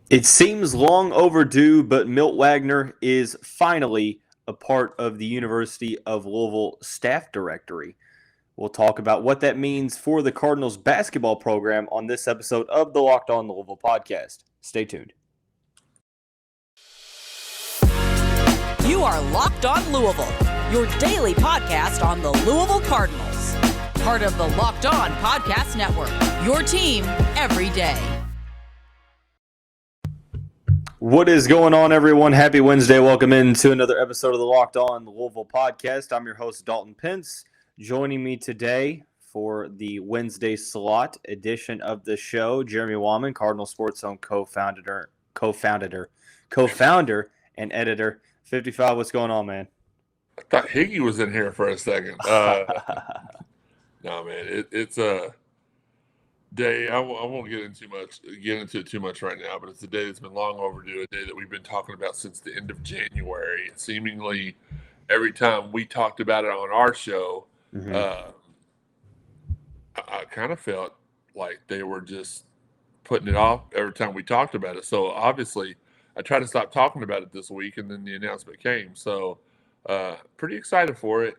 It seems long overdue, but Milt Wagner is finally a part of the University of Louisville staff directory. We'll talk about what that means for the Cardinals basketball program on this episode of the Locked On Louisville podcast. Stay tuned. You are Locked On Louisville, your daily podcast on the Louisville Cardinals. Part of the Locked On Podcast Network, your team every day. What is going on, everyone? Happy Wednesday. Welcome into another episode of the Locked On Louisville podcast. I'm your host, Dalton Pence. Joining me today for the Wednesday slot edition of the show, Jeremy Wahman, Cardinal Sports Zone Co-Founder and editor. 55, what's going on, man? I thought Higgy was in here for a second. No, man, it's a day. I won't get into it too much right now, but it's a day that's been long overdue. A day that we've been talking about since the end of January. Seemingly, every time we talked about it on our show, I kind of felt like they were just putting it off every time we talked about it. So obviously, I tried to stop talking about it this week, and then the announcement came. So pretty excited for it.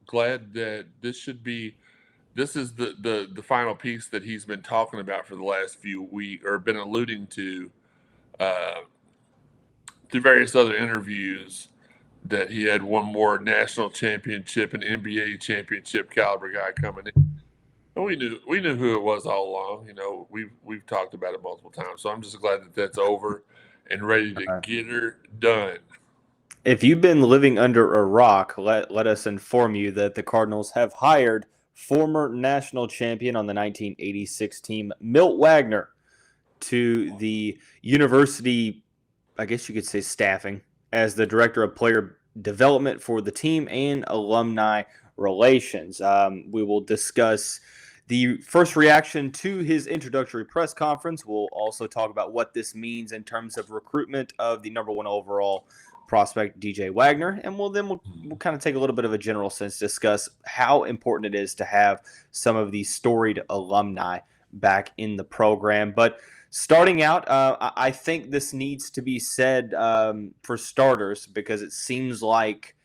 Glad that this is the final piece that he's been talking about for the last few weeks, or been alluding to through various other interviews, that he had one more national championship and NBA championship caliber guy coming in. And we knew who it was all along. You know, we've talked about it multiple times. So I'm just glad that that's over and ready to get her done. If you've been living under a rock, let us inform you that the Cardinals have hired former national champion on the 1986 team, Milt Wagner, to the university, I guess you could say staffing, as the director of player development for the team and alumni relations. We will discuss the first reaction to his introductory press conference. We'll also talk about what this means in terms of recruitment of the number one overall prospect, DJ Wagner, and we'll kind of take a little bit of a general sense, discuss how important it is to have some of these storied alumni back in the program. But starting out, I think this needs to be said for starters, because it seems like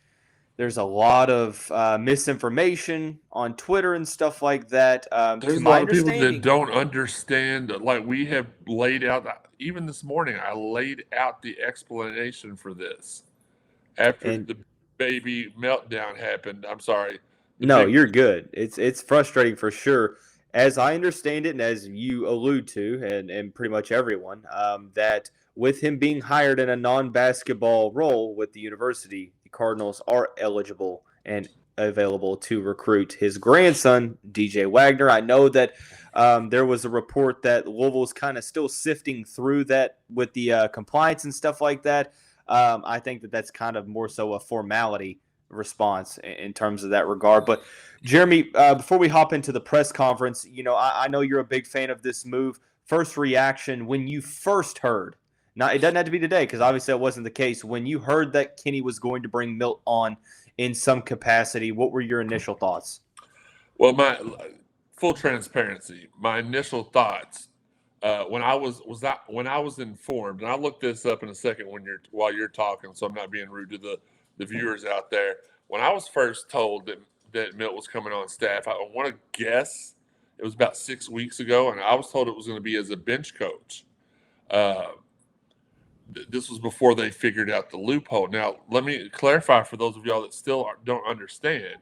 there's a lot of misinformation on Twitter and stuff like that. There's a lot of people that don't understand. Like, we have laid out, even this morning, I laid out the explanation for this after the baby meltdown happened. I'm sorry. No, you're good. It's frustrating for sure. As I understand it, and as you allude to, and pretty much everyone, that with him being hired in a non-basketball role with the university, the Cardinals are eligible and available to recruit his grandson, DJ Wagner. I know that there was a report that Louisville's kind of still sifting through that with the compliance and stuff like that. I think that that's kind of more so a formality response in terms of that regard. But Jeremy, before we hop into the press conference, you know, I know you're a big fan of this move. First reaction when you first heard, it doesn't have to be today, because obviously that wasn't the case. When you heard that Kenny was going to bring Milt on in some capacity, what were your initial thoughts? Well, my full transparency, my initial thoughts when I was informed, and I'll look this up in a second while you're talking, so I'm not being rude to the viewers out there. When I was first told that Milt was coming on staff, I want to guess it was about 6 weeks ago, and I was told it was going to be as a bench coach. This was before they figured out the loophole. Now, let me clarify for those of y'all that still don't understand.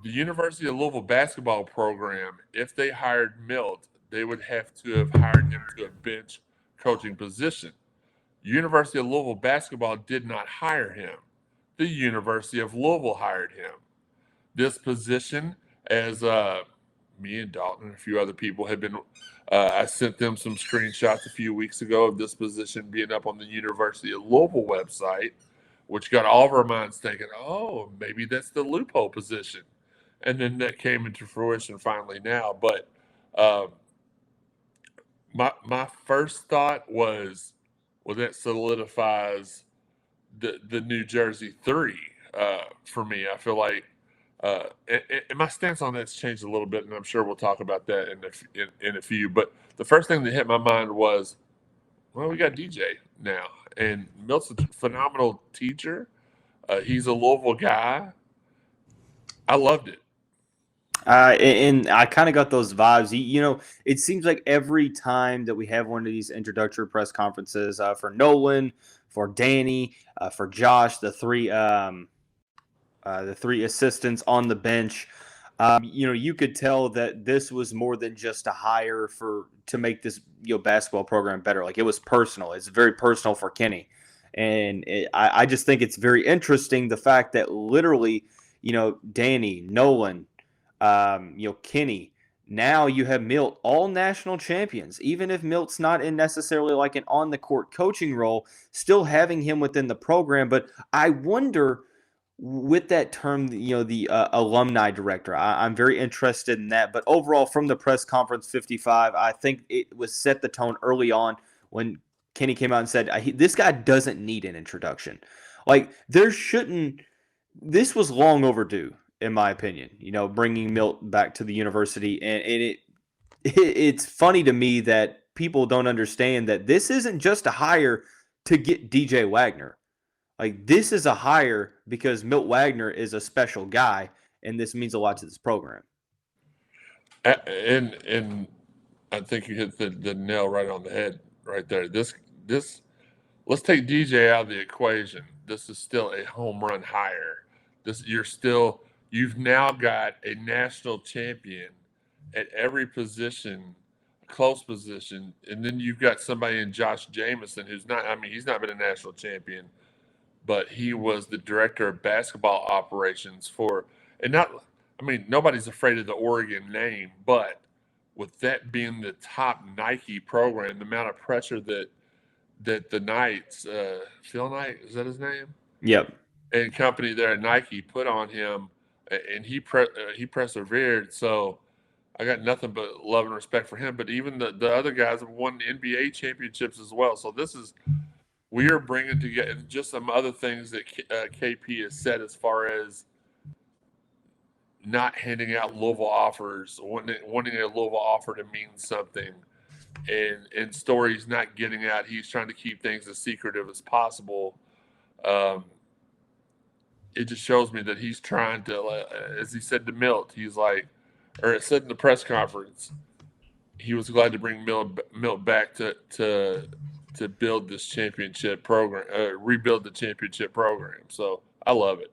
The University of Louisville basketball program, if they hired Milt, they would have to have hired him to a bench coaching position. University of Louisville basketball did not hire him. The University of Louisville hired him. This position, as me and Dalton and a few other people had been, I sent them some screenshots a few weeks ago of this position being up on the University of Louisville website, which got all of our minds thinking, oh, maybe that's the loophole position. And then that came into fruition finally now. But my first thought was, well, that solidifies the New Jersey 3 for me. I feel like and my stance on that's changed a little bit, and I'm sure we'll talk about that in a few. But the first thing that hit my mind was, Well, we got DJ now, and Milt's a phenomenal teacher. He's a Louisville guy. I loved it. And I kind of got those vibes. It seems like every time that we have one of these introductory press conferences for Nolan, for Danny, for Josh, the three assistants on the bench, you could tell that this was more than just a hire to make this basketball program better. Like, it was personal. It's very personal for Kenny, and I just think it's very interesting the fact that literally, Danny, Nolan, Kenny. Now you have Milt, all national champions. Even if Milt's not in necessarily like an on-the-court coaching role, still having him within the program. But I wonder, with that term, the alumni director, I'm very interested in that. But overall, from the press conference 55, I think it was set the tone early on when Kenny came out and said, this guy doesn't need an introduction. Like, this was long overdue, in my opinion, bringing Milt back to the university. And it's funny to me that people don't understand that this isn't just a hire to get DJ Wagner. Like, this is a hire because Milt Wagner is a special guy, and this means a lot to this program. And I think you hit the nail right on the head right there. This let's take DJ out of the equation. This is still a home run hire. You've now got a national champion at every position, close position, and then you've got somebody in Josh Jamison he's not been a national champion, but he was the director of basketball operations nobody's afraid of the Oregon name, but with that being the top Nike program, the amount of pressure that the Knights, Phil Knight, is that his name? Yep. And company there at Nike put on him, and he persevered. So I got nothing but love and respect for him. But even the other guys have won NBA championships as well. So we are bringing together just some other things that KP has said as far as not handing out Louisville offers, wanting a Louisville offer to mean something, and stories not getting out. He's trying to keep things as secretive as possible. It just shows me that he's trying to, as he said to Milt, he's like, or it said in the press conference, he was glad to bring Milt back to build this championship program, rebuild the championship program. So I love it.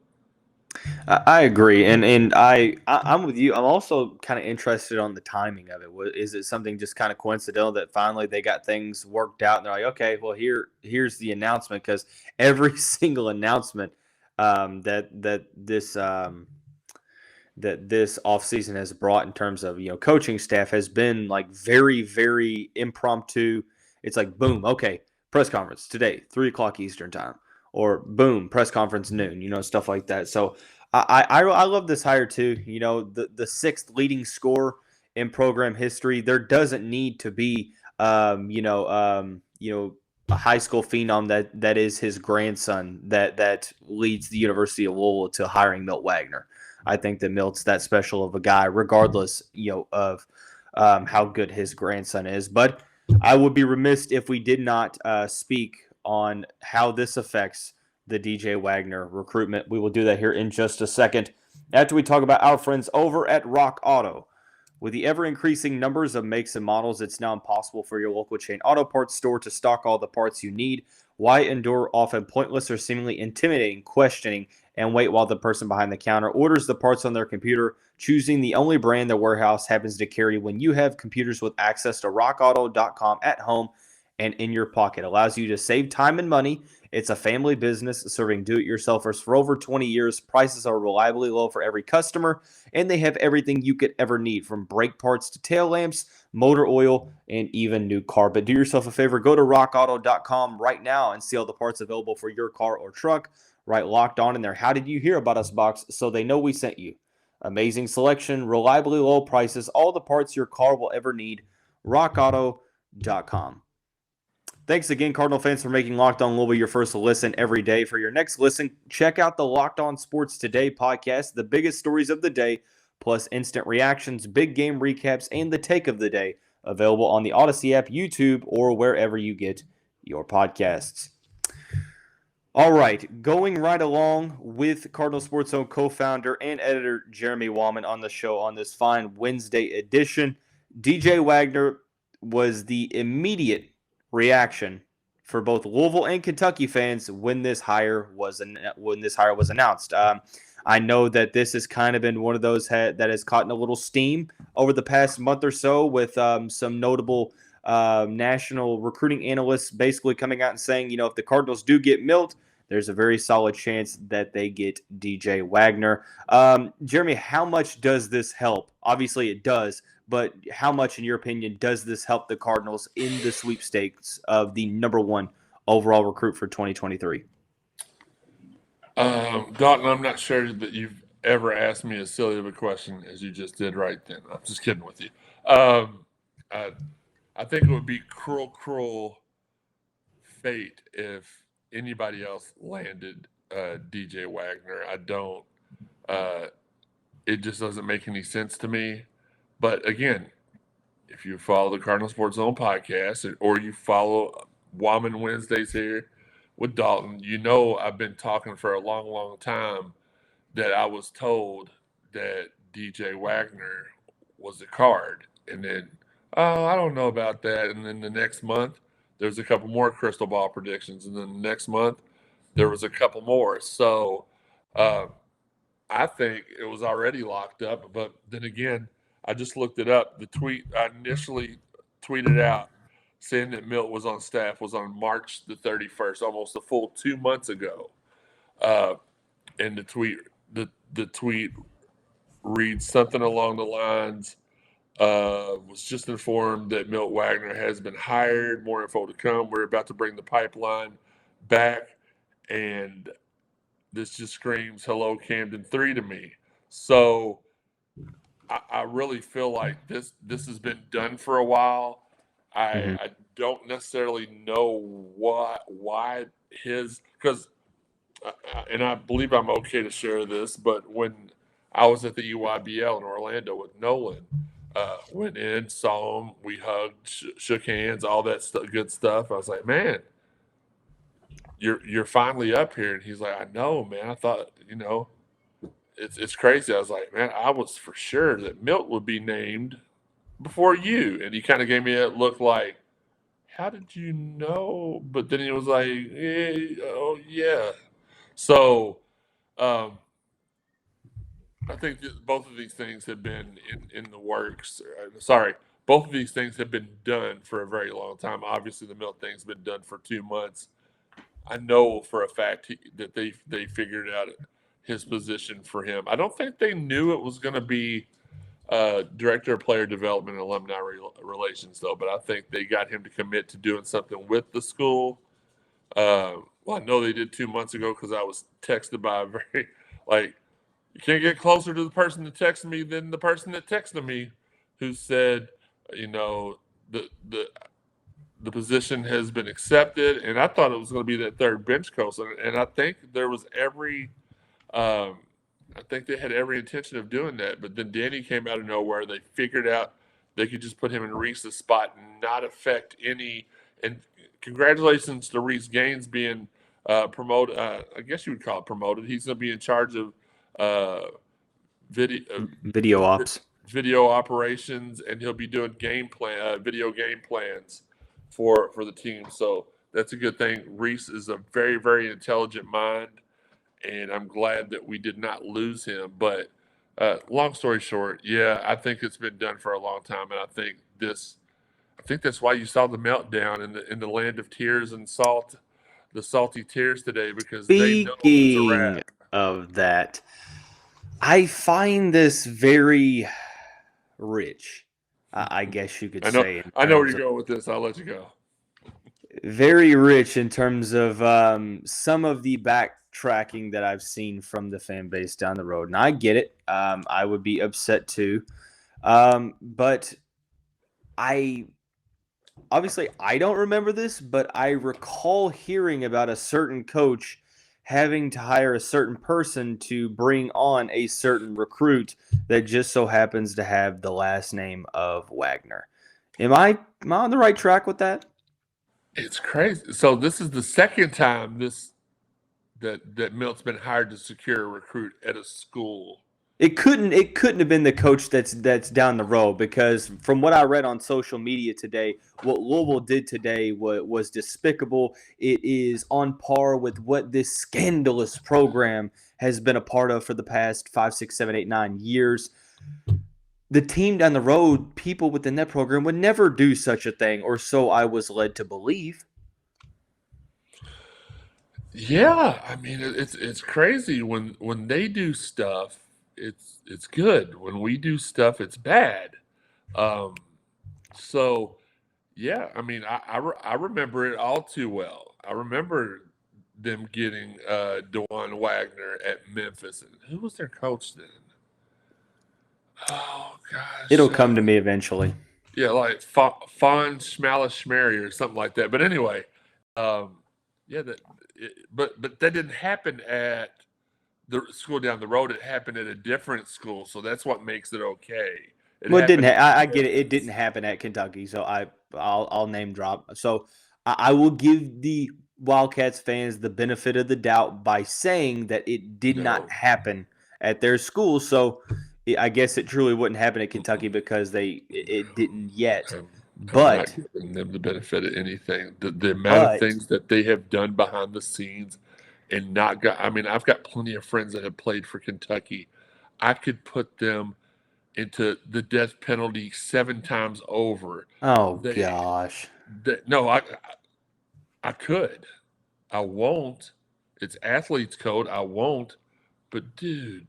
I agree, and I'm with you. I'm also kind of interested on the timing of it. Is it something just kind of coincidental that finally they got things worked out and they're like, okay, well here's the announcement? Because every single announcement that this offseason has brought in terms of coaching staff has been like very, very impromptu. It's like, boom, okay, press conference today, 3:00 Eastern time. Or boom, press conference noon, stuff like that. So I love this hire too. The sixth leading scorer in program history. There doesn't need to be a high school phenom that is his grandson that leads the University of Louisville to hiring Milt Wagner. I think that Milt's that special of a guy, regardless of how good his grandson is. But I would be remiss if we did not speak on how this affects the DJ Wagner recruitment. We will do that here in just a second after we talk about our friends over at Rock Auto. With the ever-increasing numbers of makes and models, it's now impossible for your local chain auto parts store to stock all the parts you need. Why endure often pointless or seemingly intimidating questioning and wait while the person behind the counter orders the parts on their computer, choosing the only brand their warehouse happens to carry when you have computers with access to rockauto.com at home and in your pocket? Allows you to save time and money. It's a family business serving do-it-yourselfers for over 20 years. Prices are reliably low for every customer, and they have everything you could ever need, from brake parts to tail lamps, motor oil, and even new carpet. Do yourself a favor. Go to rockauto.com right now and see all the parts available for your car or truck. Right, Locked On in there. How did you hear about us box so they know we sent you? Amazing selection, reliably low prices, all the parts your car will ever need. rockauto.com. Thanks again, Cardinal fans, for making Locked On Louisville your first listen every day. For your next listen, check out the Locked On Sports Today podcast, the biggest stories of the day, plus instant reactions, big game recaps, and the take of the day. Available on the Odyssey app, YouTube, or wherever you get your podcasts. All right, going right along with Cardinal Sports Zone co-founder and editor Jeremy Wahman on the show on this fine Wednesday edition. DJ Wagner was the immediate reaction for both Louisville and Kentucky fans when this hire was announced. I know that this has kind of been one of those that has caught a little steam over the past month or so with some notable national recruiting analysts basically coming out and saying, if the Cardinals do get Milt, there's a very solid chance that they get DJ Wagner. Jeremy, how much does this help? Obviously it does, but how much, in your opinion, does this help the Cardinals in the sweepstakes of the number one overall recruit for 2023? Dalton, I'm not sure that you've ever asked me as silly of a question as you just did right then. I'm just kidding with you. I think it would be cruel fate if anybody else landed DJ Wagner. I don't. It just doesn't make any sense to me. But again, if you follow the Cardinal Sports Zone podcast or you follow Wallman Wednesdays here with Dalton, I've been talking for a long, long time that I was told that DJ Wagner was the card. And then, I don't know about that. And then the next month, there's a couple more crystal ball predictions. And then the next month, there was a couple more. So I think it was already locked up. But then again, I just looked it up. The tweet I initially tweeted out saying that Milt was on staff was on March the 31st, almost a full 2 months ago. And the tweet reads something along the lines, was just informed that Milt Wagner has been hired. More info to come. We're about to bring the pipeline back. And this just screams hello Camden 3 to me. So I really feel like this has been done for a while. I don't necessarily know why because and I believe I'm okay to share this, but when I was at the EYBL in Orlando with Nolan, went in, saw him, we hugged, shook hands, all that good stuff. I was like, man, you're finally up here. And he's like, I know, man. I thought, it's crazy. I was like, man, I was for sure that Milt would be named before you. And he kind of gave me a look like, how did you know? But then he was like, oh, yeah. So I think that both of these things have been in the works. Both of these things have been done for a very long time. Obviously, the Milt thing's been done for 2 months. I know for a fact that they figured out his position for him. I don't think they knew it was going to be director of player development and alumni relations, though. But I think they got him to commit to doing something with the school. I know they did 2 months ago because I was texted by you can't get closer to the person that texted me than the person that texted me, who said, the position has been accepted. And I thought it was going to be that third bench coach. And I think there was I think they had every intention of doing that. But then Danny came out of nowhere. They figured out they could just put him in Reese's spot and not affect any. And congratulations to Reese Gaines being promoted. I guess you would call it promoted. He's going to be in charge of video operations, and he'll be doing video game plans for the team. So that's a good thing. Reese is a very, very intelligent mind, and I'm glad that we did not lose him. But long story short, yeah, I think it's been done for a long time, and I think that's why you saw the meltdown in the land of tears and salt, the salty tears today, because they know it's a wrap. Speaking of that, I find this very rich, I guess you could say. I know where you're going with this. I'll let you go. Very rich in terms of some of the backtracking that I've seen from the fan base down the road. And I get it. I would be upset too. But I don't remember this, but I recall hearing about a certain coach having to hire a certain person to bring on a certain recruit that just so happens to have the last name of Wagner. Am I on the right track with that? It's crazy. So this is the second time that Milt's been hired to secure a recruit at a school. It couldn't have been the coach that's down the road, because from what I read on social media today, what Louisville did today was despicable. It is on par with what this scandalous program has been a part of for the past 5, 6, 7, 8, 9 years. The team down the road, people within that program would never do such a thing, or so I was led to believe. Yeah, I mean it's crazy when they do stuff. It's good. When we do stuff, it's bad. Um, so yeah, I mean I remember it all too well. I remember them getting DeJuan Wagner at Memphis, and who was their coach then? Oh gosh, It'll come to me eventually. yeah, like Fawn Schmally or something like that. But anyway, yeah, but that didn't happen at the school down the road. It happened at a different school, so that's what makes it okay. Well, it didn't. I get it. It didn't happen at Kentucky, so I'll name drop. So I will give the Wildcats fans the benefit of the doubt by saying that it did not happen at their school. So I guess it truly wouldn't happen at Kentucky because it didn't yet. But I'm not giving them the benefit of anything. The amount of things that they have done behind the scenes and not got. I mean, I've got plenty of friends that have played for Kentucky. I could put them into the death penalty 7 times over. Oh gosh. No, I could. I won't. It's athlete's code. I won't. But dude,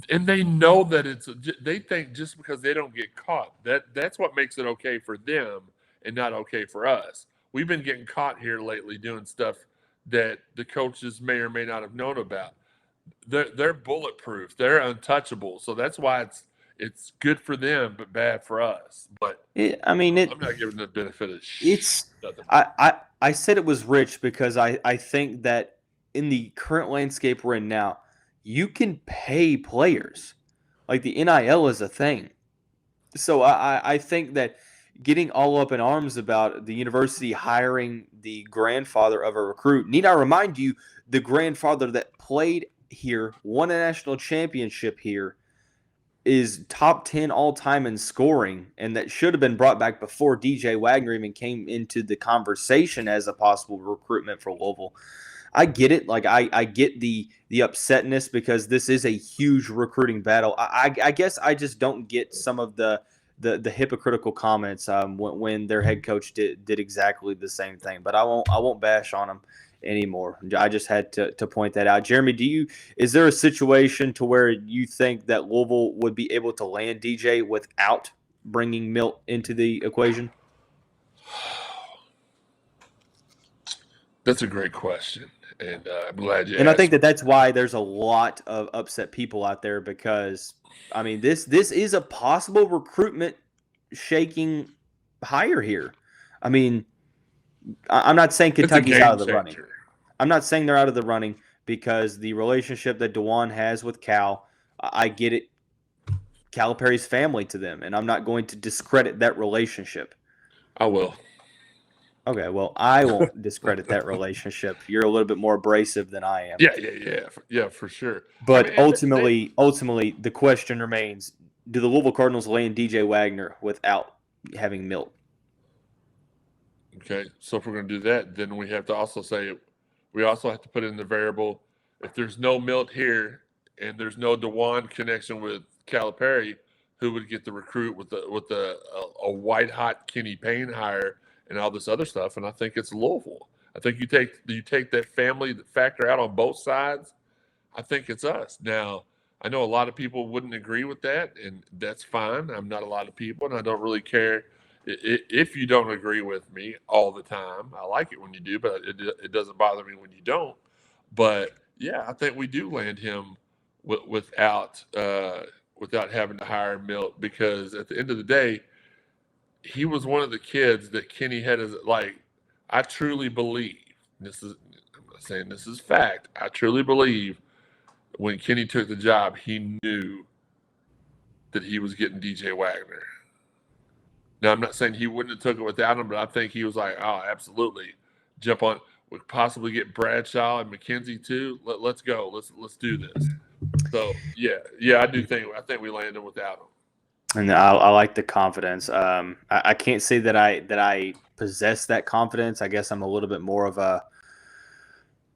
and they know that they think just because they don't get caught, that's what makes it okay for them and not okay for us. We've been getting caught here lately doing stuff that the coaches may or may not have known about. They're bulletproof. They're untouchable. So that's why it's good for them but bad for us. But I'm not giving them the benefit of nothing. I said it was rich because I think that in the current landscape we're in now, you can pay players. Like the NIL is a thing. So I think that getting all up in arms about the university hiring the grandfather of a recruit, need I remind you, the grandfather that played here, won a national championship here, is top 10 all-time in scoring, and that should have been brought back before DJ Wagner even came into the conversation as a possible recruitment for Louisville. I get it. Like I get the upsetness because this is a huge recruiting battle. I guess I just don't get some of the hypocritical comments when their head coach did exactly the same thing. But I won't bash on him anymore. I just had to point that out. Jeremy, is there a situation to where you think that Louisville would be able to land DJ without bringing Milt into the equation? That's a great question, and I'm glad you asked. And I think that's why there's a lot of upset people out there because, I mean, this is a possible recruitment shaking hire here. I mean, I'm not saying Kentucky's out of the running. I'm not saying they're out of the running because the relationship that DeJuan has with Cal, I get it. Calipari's family to them, and I'm not going to discredit that relationship. I will. Okay, well, I won't discredit that relationship. You're a little bit more abrasive than I am. Yeah, for sure. But ultimately, the question remains: do the Louisville Cardinals land DJ Wagner without having Milt? Okay, so if we're going to do that, then we have to also put in the variable: if there's no Milt here and there's no DeJuan connection with Calipari, who would get the recruit with a white hot Kenny Payne hire and all this other stuff? And I think it's Louisville. I think you take that family factor out on both sides. I think it's us. Now, I know a lot of people wouldn't agree with that, and that's fine. I'm not a lot of people, and I don't really care if you don't agree with me all the time. I like it when you do, but it doesn't bother me when you don't. But yeah, I think we do land him without having to hire Milt, because at the end of the day, he was one of the kids that Kenny had as, like, I truly believe, I'm not saying this is fact, I truly believe when Kenny took the job, he knew that he was getting DJ Wagner. Now, I'm not saying he wouldn't have took it without him, but I think he was like, oh, absolutely, jump on. We could possibly get Bradshaw and McKenzie too. Let's go. Let's do this. So yeah, I think we landed without him. And I like the confidence. I can't say that I possess that confidence. I guess I'm a little bit more of a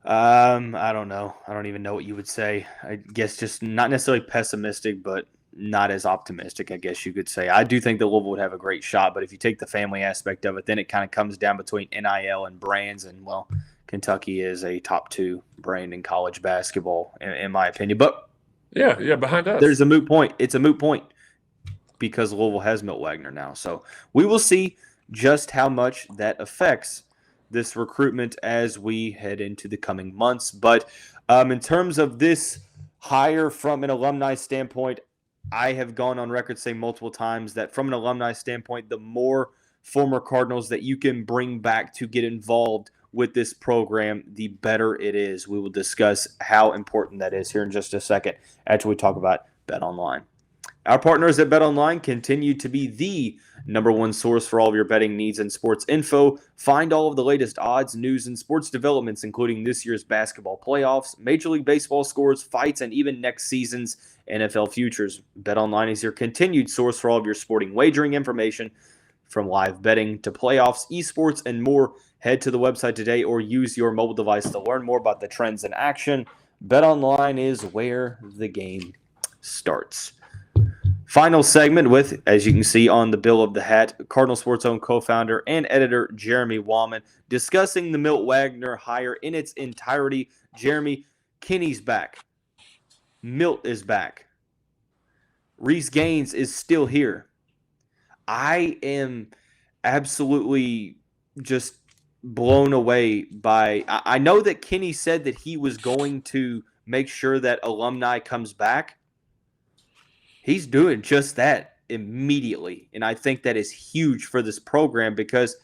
I don't know. I don't even know what you would say. I guess just not necessarily pessimistic, but not as optimistic, I guess you could say. I do think that Louisville would have a great shot, but if you take the family aspect of it, then it kind of comes down between NIL and brands. And, well, Kentucky is a top 2 brand in college basketball, in my opinion. But yeah, behind us. There's a moot point. It's a moot point because Louisville has Milt Wagner now. So we will see just how much that affects this recruitment as we head into the coming months. But in terms of this hire from an alumni standpoint, I have gone on record saying multiple times that from an alumni standpoint, the more former Cardinals that you can bring back to get involved with this program, the better it is. We will discuss how important that is here in just a second after we talk about BetOnline. Our partners at BetOnline continue to be the number one source for all of your betting needs and sports info. Find all of the latest odds, news, and sports developments, including this year's basketball playoffs, Major League Baseball scores, fights, and even next season's NFL futures. BetOnline is your continued source for all of your sporting wagering information, from live betting to playoffs, esports, and more. Head to the website today or use your mobile device to learn more about the trends in action. BetOnline is where the game starts. Final segment with, as you can see on the bill of the hat, Cardinal Sports Zone Co-Founder and editor Jeremy Wahman discussing the Milt Wagner hire in its entirety. Jeremy, Kenny's back. Milt is back. Reese Gaines is still here. I am absolutely just blown away by – I know that Kenny said that he was going to make sure that Alumni comes back. He's doing just that immediately, and I think that is huge for this program because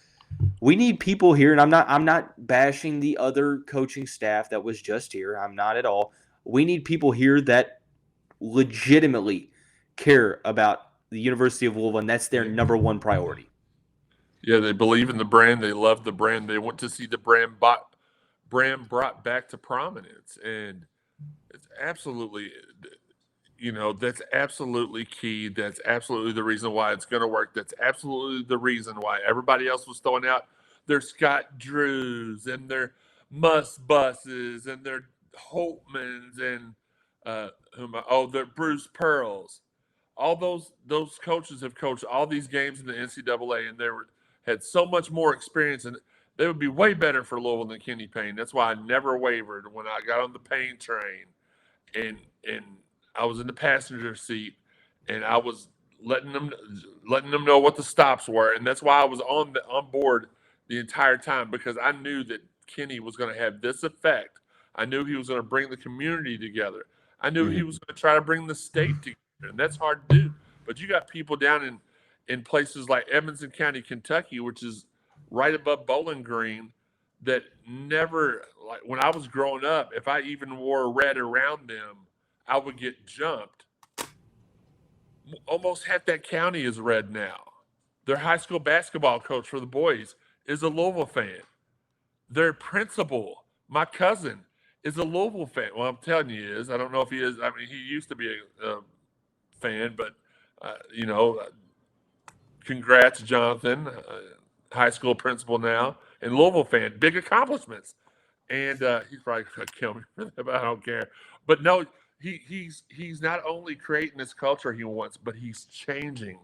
we need people here, and I'm not bashing the other coaching staff that was just here. I'm not at all. We need people here that legitimately care about the University of Louisville, and that's their number one priority. Yeah, they believe in the brand. They love the brand. They want to see the brand brought back to prominence, and it's absolutely – that's absolutely key. That's absolutely the reason why it's going to work. That's absolutely the reason why everybody else was throwing out their Scott Drews and their Must Buses and their Holtmans and their Bruce Pearls. All those coaches have coached all these games in the NCAA, and had so much more experience, and they would be way better for Louisville than Kenny Payne. That's why I never wavered when I got on the Payne train, and I was in the passenger seat, and I was letting them know what the stops were, and that's why I was on board the entire time, because I knew that Kenny was going to have this effect. I knew he was going to bring the community together. I knew he was going to try to bring the state together, and that's hard to do. But you got people down in places like Edmonson County, Kentucky, which is right above Bowling Green, that never, like when I was growing up, if I even wore red around them, I would get jumped. Almost half that county is red now. Their high school basketball coach for the boys is a Louisville fan. Their principal, my cousin, is a Louisville fan. Well, I'm telling you, he is. I don't know if he is. I mean, he used to be a fan, but, congrats, Jonathan, high school principal now, and Louisville fan. Big accomplishments. And he's probably going to kill me for that, but I don't care. But no, He's not only creating this culture he wants, but he's changing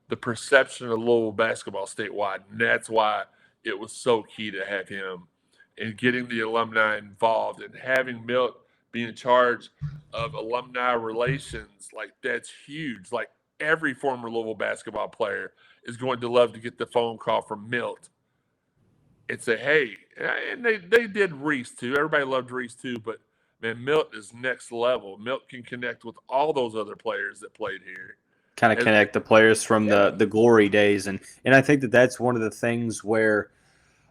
the perception of Louisville basketball statewide. And that's why it was so key to have him and getting the alumni involved and having Milt be in charge of alumni relations. Like, that's huge. Like, every former Louisville basketball player is going to love to get the phone call from Milt and say, hey, and they did Reese too. Everybody loved Reese too, but man, Milt is next level. Milt can connect with all those other players that played here. Kind of connect the players from the glory days. And I think that that's one of the things where,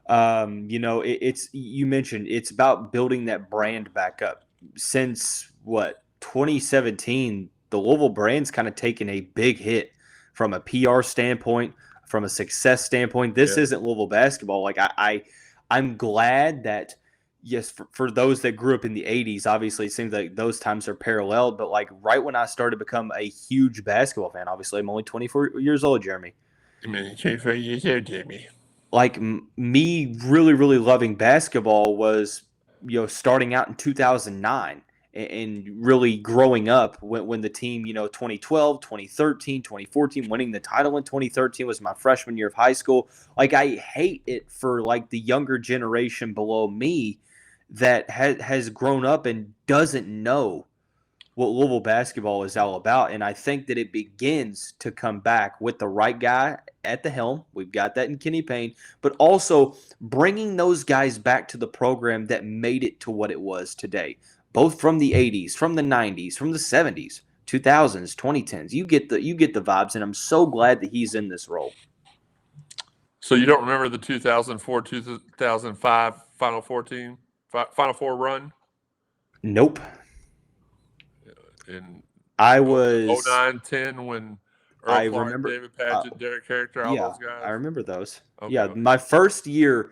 it's you mentioned it's about building that brand back up. Since, 2017, the Louisville brand's kind of taken a big hit from a PR standpoint, from a success standpoint. This isn't Louisville basketball. Like I'm glad that, yes, for those that grew up in the 80s, obviously it seems like those times are paralleled. But like right when I started to become a huge basketball fan, obviously I'm only 24 years old, Jeremy. I mean, 24 years old, Jamie. Like me really, really loving basketball was, starting out in 2009 and really growing up when the team, 2012, 2013, 2014, winning the title in 2013 was my freshman year of high school. Like I hate it for like the younger generation below me that has grown up and doesn't know what Louisville basketball is all about. And I think that it begins to come back with the right guy at the helm. We've got that in Kenny Payne, but also bringing those guys back to the program that made it to what it was today, both from the 80s, from the 90s, from the 70s, 2000s, 2010s. You get the vibes, and I'm so glad that he's in this role. So you don't remember the 2004, 2005 Final Four run? Nope. In I was 09-10 when Earl Clark, remember David Padgett, Derek Character, all those guys. I remember those. Okay. My first year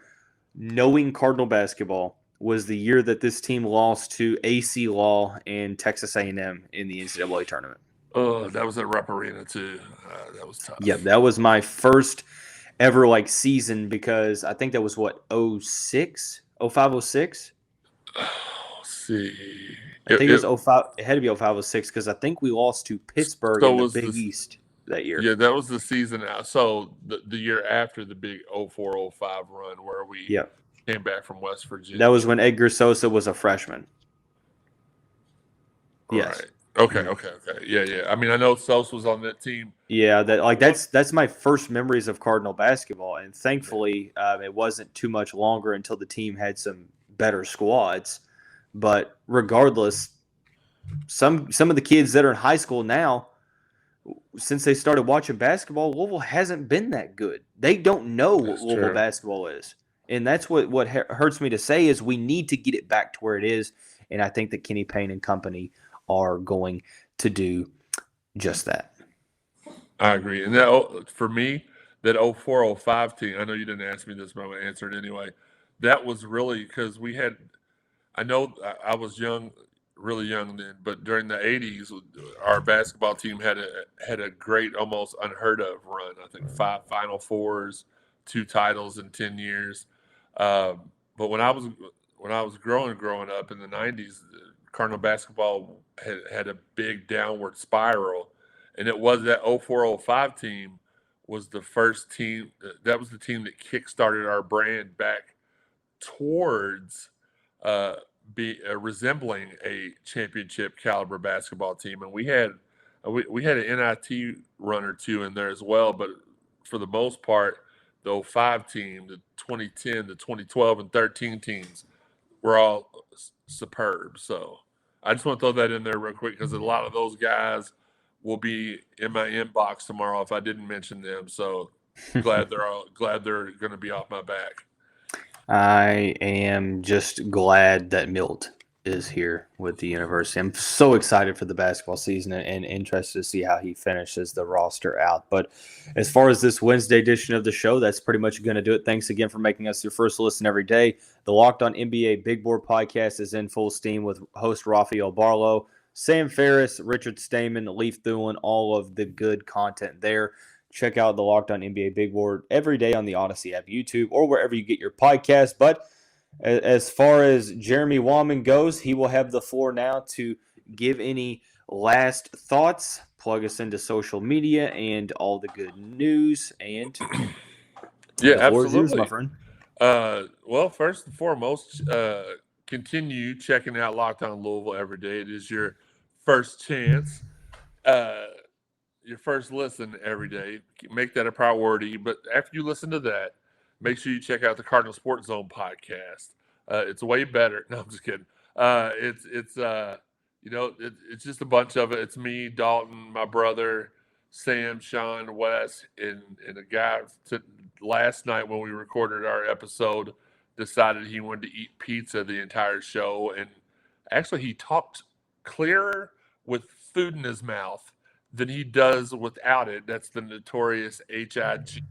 knowing Cardinal basketball was the year that this team lost to AC Law and Texas A&M in the NCAA tournament. Oh, that was at Rupp Arena too. That was tough. Yeah, that was my first ever season, because I think that was 06, 05, 06. See. I think it was 05. It had to be 05, 06, because I think we lost to Pittsburgh in the Big East that year. Yeah, that was the season. So the year after the big 04-05 run where we came back from West Virginia. That was when Edgar Sosa was a freshman. Yes. Right. Okay. Yeah. I mean, I know Sosa was on that team. Yeah, that's my first memories of Cardinal basketball, and thankfully it wasn't too much longer until the team had some better squads. But regardless, some of the kids that are in high school now, since they started watching basketball, Louisville hasn't been that good. They don't know what Louisville basketball is. And that's what hurts me to say is we need to get it back to where it is. And I think that Kenny Payne and company are going to do just that. I agree. And that, for me, that 04-05 team, I know you didn't ask me this, but I'm going to answer it anyway. That was really because we had – I know I was young, really young then, but during the 80s, our basketball team had a great, almost unheard of run. I think 5 Final Fours, 2 titles in 10 years. But when I was growing up in the 90s, Cardinal basketball had a big downward spiral, and it was that 04-05 team was the first team. That was the team that kickstarted our brand back towards resembling a championship caliber basketball team. And we had an NIT run or two in there as well, but for the most part, the 05 team, the 2010, the 2012 and 13 teams were all superb. So I just want to throw that in there real quick because a lot of those guys will be in my inbox tomorrow if I didn't mention them. So glad they're going to be off my back. I am just glad that Milt is here with the university. I'm so excited for the basketball season and interested to see how he finishes the roster out. But as far as this Wednesday edition of the show, that's pretty much going to do it. Thanks again for making us your first listen every day. The Locked On NBA Big Board podcast is in full steam with host Rafael Barlow, Sam Ferris, Richard Stamen, Leaf Thulin, all of the good content there. Check out the Locked On NBA Big Board every day on the Odyssey app, YouTube, or wherever you get your podcast. But as far as Jeremy Wahman goes, he will have the floor now to give any last thoughts, plug us into social media, and all the good news. And yeah, absolutely, yours, my friend. Well, first and foremost, continue checking out Locked On Louisville every day. It is your first chance. Your first listen every day. Make that a priority. But after you listen to that, make sure you check out the Cardinal Sports Zone podcast. It's way better. No, I'm just kidding. It's just a bunch of it. It's me, Dalton, my brother, Sam, Sean, Wes, and a guy last night when we recorded our episode decided he wanted to eat pizza the entire show. And actually he talked clearer with food in his mouth than he does without it. That's the notorious HIG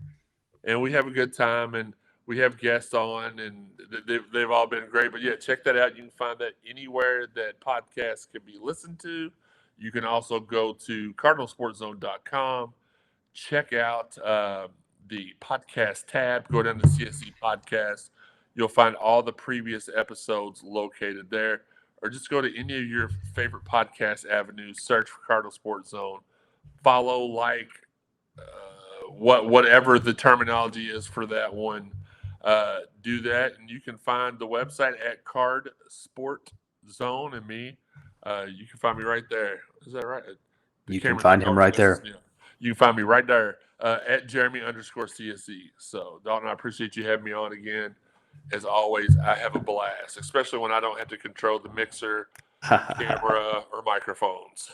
and we have a good time, and we have guests on, and they've all been great. But yeah, check that out. You can find that anywhere that podcasts can be listened to. You can also go to cardinalsportszone.com, check out the podcast tab, go down to CSE podcast. You'll find all the previous episodes located there, or just go to any of your favorite podcast avenues, search for Cardinal Sports Zone, follow, like, whatever the terminology is for that one. Do that, and you can find the website at Card Sport Zone and me. You can find me right there. Is that right? You can find him right there. Yeah. You can find me right there at Jeremy_CSE. So, Dalton, I appreciate you having me on again. As always, I have a blast, especially when I don't have to control the mixer, camera, or microphones.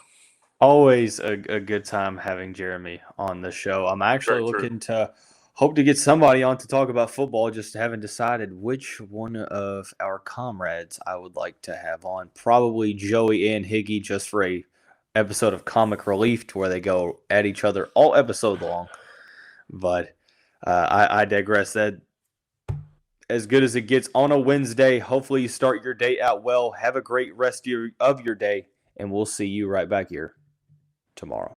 Always a good time having Jeremy on the show. I'm actually looking to hope to get somebody on to talk about football. Just haven't decided which one of our comrades I would like to have on. Probably Joey and Higgy, just for a episode of comic relief to where they go at each other all episode long. But I digress. That as good as it gets on a Wednesday. Hopefully you start your day out well. Have a great rest of your day, and we'll see you right back here tomorrow.